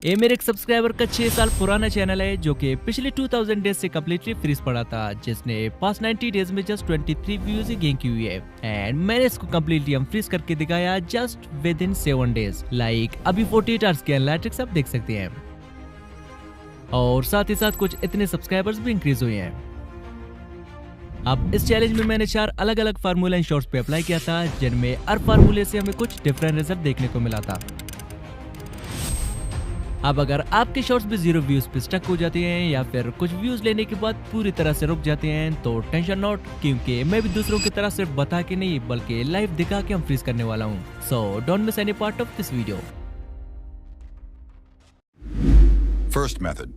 ये मेरे एक सब्सक्राइबर का 6 साल पुराना चैनल है जो कि पिछले 2000 डेज से कम्प्लीटली फ्रीज पड़ा था, जिसने पास 90 डेज में जस्ट 23 व्यूज ही गेन की हुई है। एंड मैंने इसको कम्प्लीटली अनफ्रीज करके दिखाया just with in 7 days. Like अभी 48 आवर्स के एनालिटिक्स आप देख सकते हैं, और साथ ही साथ कुछ इतने सब्सक्राइबर्स भी इंक्रीज हुए हैं। अब इस चैलेंज में मैंने 4 अलग अलग फार्मूला इन शॉर्ट्स पे अप्लाई किया था, जिनमें हर फार्मूले से हमें कुछ डिफरेंट रिजल्ट देखने को मिला था। अब अगर आपके शॉर्ट्स भी 0 व्यूज पे स्टक हो जाते हैं या फिर कुछ व्यूज लेने के बाद पूरी तरह से रुक जाते हैं तो टेंशन नॉट, क्योंकि मैं भी दूसरों की तरह सिर्फ बता के नहीं बल्कि लाइव दिखा के हम फ्रीज करने वाला हूँ। So don't miss any part of this video. First method.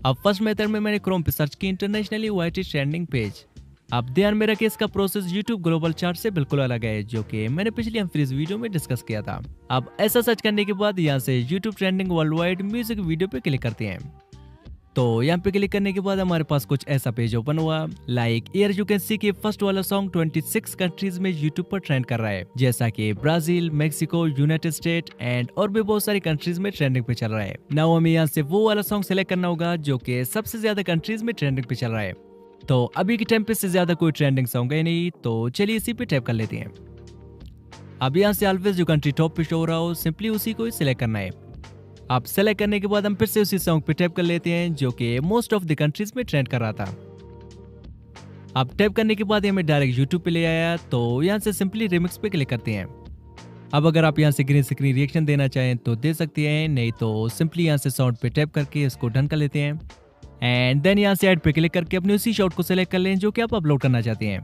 अब फर्स्ट मेथड में मैंने क्रोम पे सर्च की इंटरनेशनली वाइटी ट्रेंडिंग पेज। अब ध्यान में रखें इसका प्रोसेस YouTube ग्लोबल चार्ट से बिल्कुल अलग है, जो कि मैंने पिछली अनफ्रीज वीडियो में डिस्कस किया था। अब ऐसा सर्च करने के बाद यहाँ से YouTube trending world wide music video पे क्लिक करते हैं। तो यहाँ पे क्लिक करने के बाद हमारे पास कुछ ऐसा पेज ओपन हुआ। Like here you can see कि फर्स्ट वाला सॉन्ग 26 कंट्रीज में YouTube पर ट्रेंड कर रहा है, जैसा कि Brazil, Mexico, United state and और भी बहुत सारी कंट्रीज में ट्रेंडिंग पे चल रहा है। नाउ हमें यहाँ से वो वाला सॉन्ग सेलेक्ट करना होगा जो कि सबसे ज्यादा कंट्रीज में ट्रेंडिंग पे चल रहा है। तो अभी के टाइम पे से ज्यादा कोई ट्रेंडिंग सॉन्ग है नहीं, तो चलिए इसी पे टैप कर लेते हैं। अब यहाँ से ऑलवेज जो कंट्री टॉप पे शो हो रहा हो सिंपली उसी को ही सिलेक्ट करना है। अब सेलेक्ट करने के बाद हम फिर से उसी सॉन्ग पे टैप कर लेते हैं जो कि मोस्ट ऑफ द कंट्रीज में ट्रेंड कर रहा था। अब टैप करने के बाद हमें डायरेक्ट यूट्यूब पे ले आया, तो यहाँ से सिंपली रिमिक्स पे क्लिक करते हैं। अब अगर आप यहाँ से ग्रीन स्क्रीन रिएक्शन देना चाहें तो दे सकते हैं, नहीं तो सिंपली यहाँ से साउंड पे टैप करके इसको डन कर लेते हैं। एंड देन यहाँ से ऐड पे क्लिक करके अपने उसी शॉट को सिलेक्ट कर लें जो कि आप अपलोड करना चाहते हैं।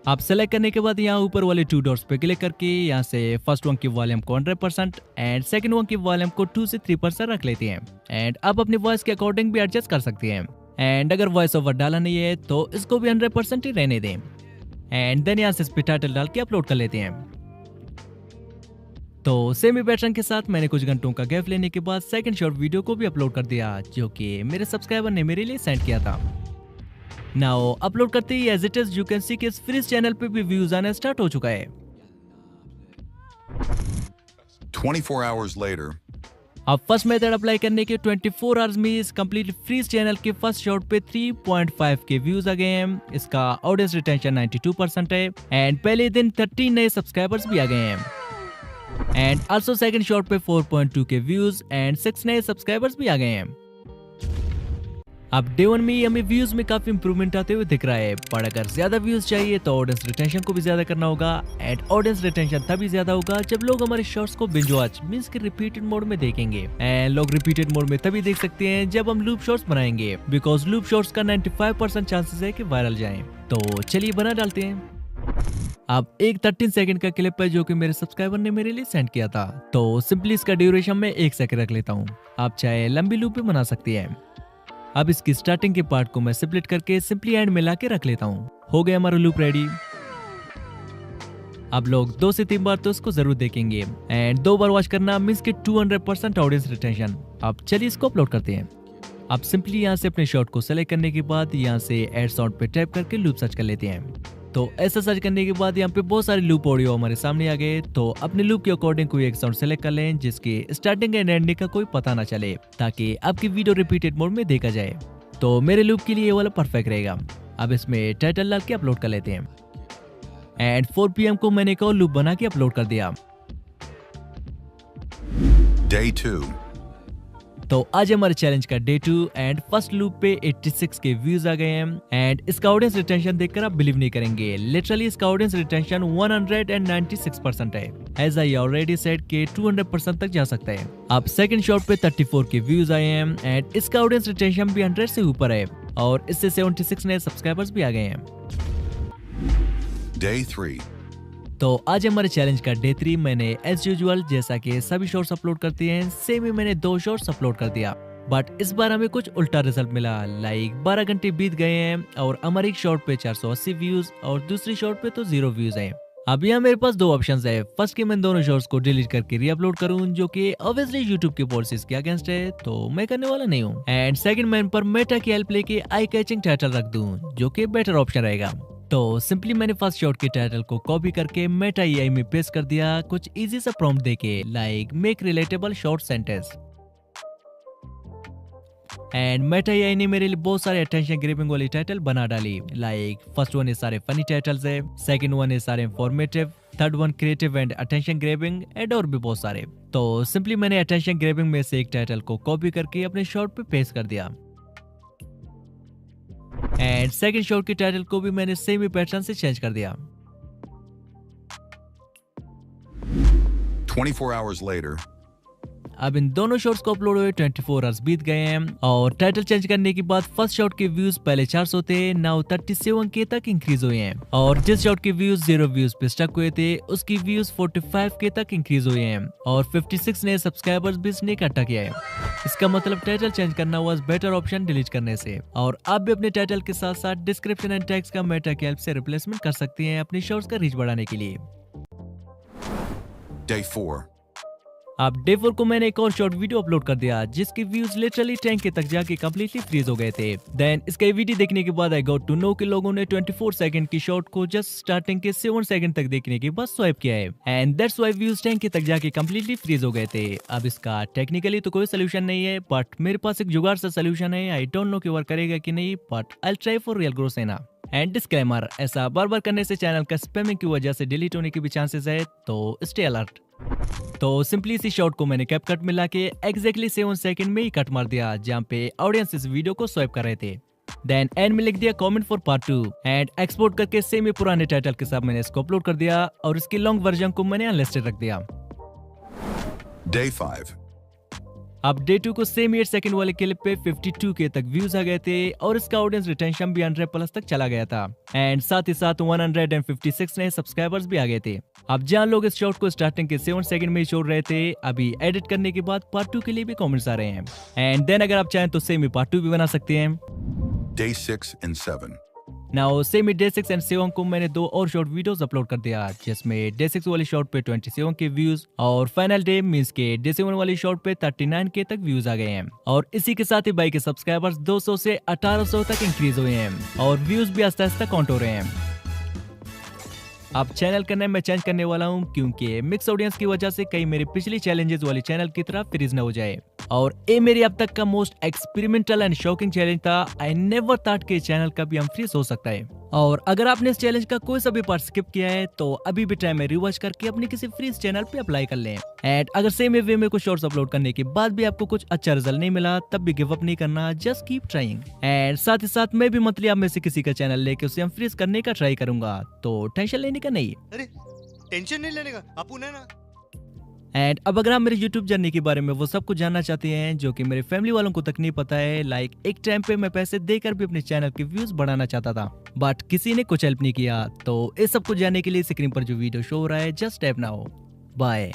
आप सेलेक्ट करने के बाद यहाँ ऊपर वाले 2 डॉट्स पे क्लिक करके यहाँ से फर्स्ट वन की वॉल्यूम को 100% एंड सेकंड वन की वॉल्यूम को 2 से 3% रख लेते हैं। एंड आप अपनी वॉइस के अकॉर्डिंग भी एडजस्ट कर सकते हैं। एंड अगर वॉइस ओवर डाला नहीं है तो इसको भी 100% ही रहने दें। एंड देन यहाँ से इस पे टाइटल डाल के अपलोड कर लेते हैं। तो सेम ही पैटर्न के साथ मैंने कुछ घंटों का गैप लेने के बाद सेकंड शॉर्ट वीडियो को भी अपलोड कर दिया, जो कि मेरे सब्सक्राइबर ने मेरे लिए सेंड किया था। नाउ अपलोड करते ही as it is you can see कि इस फ्रीज चैनल पे भी व्यूज आना स्टार्ट हो चुका है। 24 hours later. अब फर्स्ट मेथड अप्लाई करने के 24 आवर्स में इस कंप्लीट फ्रीज चैनल के फर्स्ट शॉट पे 3.5 के व्यूज आ गए हैं। इसका ऑडियंस रिटेंशन 92% है एंड पहले दिन 13 नए सब्सक्राइबर्स भी आ गए हैं। एंड आल्सो सेकंड शॉट पे 4.2 के व्यूज एंड 6 नए सब्सक्राइबर्स भी आ गए हैं। अब डे 1 में हमें व्यूज में काफी इंप्रूवमेंट आते हुए दिख रहा है, पर अगर ज्यादा व्यूज चाहिए तो ऑडियंस रिटेंशन को भी ज्यादा करना होगा। एंड ऑडियंस रिटेंशन तभी ज्यादा होगा जब लोग हमारे शॉर्ट्स को बिंज वॉच मींस कि रिपीटेड मोड में देखेंगे। एंड लोग रिपीटेड मोड में तभी देख सकते हैं जब हम लूप शॉर्ट्स बनाएंगे, बिकॉज लूप शॉर्ट्स का 95% चांसेस है कि वायरल जाएं। तो चलिए बना डालते हैं। अब एक 13 सेकंड का क्लिप है जो कि मेरे सब्सक्राइबर ने मेरे लिए सेंड किया था, तो सिंपली इसका ड्यूरेशन में 1 सेकंड रख लेता हूँ। आप चाहे लंबी लूप भी बना सकते हैं। अब इसकी स्टार्टिंग के पार्ट को मैं स्प्लिट करके सिंपली एंड मिला के रख लेता हूँ। हो गया हमारा लूप रेडी। अब लोग 2 से 3 बार तो इसको जरूर देखेंगे एंड 2 बार वॉच करना मींस कि 200% ऑडियंस रिटेंशन। अब चलिए इसको अपलोड करते हैं। अब सिंपली यहाँ से अपने शॉट को सेलेक्ट करने के बाद यहाँ से एड साउंड पे टैप करके लूप सर्च कर लेते हैं। तो ऐसा सर्च करने के बाद यहाँ पे बहुत सारे लूप ऑडियो हमारे सामने आ गए, तो अपने लूप के अकॉर्डिंग कोई एक साउंड सेलेक्ट कर लें जिसकी स्टार्टिंग एंड एंडिंग का कोई पता ना चले, ताकि आपकी वीडियो रिपीटेड मोड में देखा जाए। तो मेरे लूप के लिए ये वाला परफेक्ट रहेगा। अब इसमें टाइटल डाल के अपलोड कर लेते हैं। एंड 4 PM को मैंने एक और लूप बना के अपलोड कर दिया। Day 2. तो आज हमारे चैलेंज का डे 2 एंड फर्स्ट लूप पे 86 के व्यूज आ गए हैं। एंड इसका ऑडियंस रिटेंशन देखकर आप बिलीव नहीं करेंगे, लिटरली इसका ऑडियंस रिटेंशन 196% है। एज आई ऑलरेडी सेड के 200% तक जा सकता है। अब सेकंड शॉट पे 34 के व्यूज आए हैं एंड इसका ऑडियंस रिटेंशन भी 100 से ऊपर है और इससे 76 नए सब्सक्राइबर्स भी आ गए हैं। Day 3. तो आज हमारे चैलेंज का डे 3 मैंने एज यूजुअल जैसा कि सभी शॉर्ट्स अपलोड करते हैं सेम ही मैंने 2 शॉर्ट्स अपलोड कर दिया, बट इस बार हमें कुछ उल्टा रिजल्ट मिला। लाइक 12 घंटे बीत गए हैं और हमारे एक शॉर्ट पे 480 व्यूज और दूसरी शॉर्ट पे तो 0 व्यूज हैं। अब यहाँ मेरे पास 2 ऑप्शंस है। फर्स्ट कि मैं दोनों शॉर्ट्स को डिलीट करके री अपलोड करूँ, जो कि ऑब्वियसली यूट्यूब के पॉलिसीज के अगेंस्ट है, तो मैं करने वाला नहीं हूँ। एंड सेकंड मैं इन पर मेटा की हेल्प लेके आई कैचिंग टाइटल रख दूं, जो कि बेटर ऑप्शन रहेगा। तो सिंपली मैंने फर्स्ट शॉट के टाइटल को कॉपी करके मेटा एआई में पेस्ट कर दिया कुछ इजी सा प्रॉम्प्ट देके like make relatable short sentence. And Meta AI ने मेरे लिए बहुत सारे अटेंशन ग्रैबिंग वाली टाइटल बना डाली। लाइक फर्स्ट वन है सारे फनी टाइटल्स है, सेकंड वन है सारे informative, third one creative and attention grabbing and और भी बहुत सारे। तो सिंपली मैंने अटेंशन ग्रैबिंग में से एक टाइटल को कॉपी करके अपने शॉर्ट पे पेस्ट कर दिया। एंड सेकंड शॉर्ट के टाइटल को भी मैंने सेम ही पैटर्न से चेंज कर दिया। 24 hours later, अब इन दोनों शॉट्स को अपलोड हुए 24 आवर्स बीत गए हैं और टाइटल चेंज करने के बाद फर्स्ट शॉट के व्यूज पहले 400 थे, नाउ 37K तक इंक्रीज हुए हैं। और जिस शॉट के व्यूज 0 व्यूज पे स्टक हुए थे उसकी व्यूज 45K तक इंक्रीज हुए हैं और 56 नए सब्सक्राइबर्स भी इसने इकट्ठा किया है। इसका मतलब टाइटल चेंज करना वाज बेटर ऑप्शन डिलीट करने से। और आप भी अपने टाइटल के साथ साथ डिस्क्रिप्शन एंड टेक्स्ट का मेटा की हेल्प से रिप्लेसमेंट कर सकते हैं अपनी शॉर्ट्स का रीच बढ़ाने के लिए। Day 4. अब डे 4 को मैंने एक और शॉर्ट वीडियो अपलोड कर दिया जिसके व्यूज लिटरली 10K तक जाके कम्प्लीटली फ्रीज हो गए थे। देन इसका वीडियो देखने के बाद आई गॉट टू नो कि लोगों ने 24 सेकंड की शॉर्ट को जस्ट स्टार्टिंग के 7 सेकंड तक देखने के बाद स्वाइप किया है and that's why views 10K तक जाके कम्प्लीटली फ्रीज हो गए थे। अब इसका टेक्निकली तो कोई सोल्यूशन नहीं है बट मेरे पास एक जुगाड़ सा सोल्यूशन है। आई डोंट नो कि वर्क करेगा कि नहीं but I will try for real growth सेना। एंड डिस्क्लेमर, ऐसा बार बार करने से चैनल का स्पैमिंग की वजह से डिलीट होने के भी चांसेस है, तो स्टे अलर्ट। तो सिंपली इसी शॉट को मैंने कैप कट मिला के एग्जैक्टली 7 सेकंड में ही कट मार दिया जहाँ पे ऑडियंस इस वीडियो को स्वाइप कर रहे थे। देन एंड में लिख दिया comment for part 2 and export करके सेम ही पुराने टाइटल के साथ मैंने इसको अपलोड कर दिया और इसकी लॉन्ग वर्जन को मैंने अनलिस्टेड रख दिया। Day 5. अब डे 2 को सेम 8 सेकंड वाले क्लिप पे 52K तक व्यूज आ गए थे और इसका ऑडियंस रिटेंशन भी 100+ तक चला गया था एंड साथ ही साथ 156 नए सब्सक्राइबर्स भी आ गए थे। अब जहाँ लोग इस शॉट को स्टार्टिंग के 7 सेकंड में ही छोड़ रहे थे, अभी एडिट करने के बाद पार्ट 2 के लिए भी कमेंट्स आ रहे हैं एंड देन अगर आप चाहें तो सेम ही पार्ट 2 भी बना सकते हैं। Day 6 and 7. Now same day 6 and 7 को मैंने 2 और शॉर्ट वीडियोस अपलोड कर दिया जिसमें डे 6 वाली शॉर्ट पे 27K व्यूज और फाइनल डे मींस के डे 7 वाली शॉर्ट पे 39K तक व्यूज आ गए हैं और इसी के साथ ही बाइक के सब्सक्राइबर्स 200 से 1800 तक इंक्रीज हुए हैं और व्यूज भी आस्ते आस्ते काउंट हो रहे हैं। अब चैनल का नेम मैं चेंज करने वाला हूँ क्योंकि मिक्स ऑडियंस की वजह से कई मेरे पिछली चैलेंजेस वाली चैनल की तरह फ्रीज न हो जाए और ये मेरी अब तक का most experimental and shocking challenge था। आई नेवर थॉट कि चैनल का भी अनफ्रीज हो सकता है और अगर आपने इस चैलेंज का कोई सा भी पार्ट स्किप किया है तो अभी भी टाइम है रिवॉच करके अपने किसी फ्रीज चैनल पे अप्लाई कर लें। एंड अगर सेम वे में कुछ शॉर्ट्स अपलोड करने के बाद भी आपको कुछ अच्छा रिजल्ट नहीं मिला तब भी गिव अप नहीं करना, जस्ट कीप ट्राइंग। एंड साथ ही साथ मैं भी मंथली आप में से किसी का चैनल लेके उसे अनफ्रीज करने का ट्राई करूंगा, तो टेंशन लेने का नहीं। अरे टेंशन नहीं लेने का, आप उन्हें ना। एंड अब अगर आप मेरे YouTube जर्नी के बारे में वो सब कुछ जानना चाहते हैं जो कि मेरे फैमिली वालों को तक नहीं पता है, लाइक एक टाइम पे मैं पैसे देकर भी अपने चैनल के व्यूज बढ़ाना चाहता था बट किसी ने कुछ हेल्प नहीं किया, तो इस सब कुछ जानने के लिए स्क्रीन पर जो वीडियो शो हो रहा है जस्ट टैप नाउ। बाय।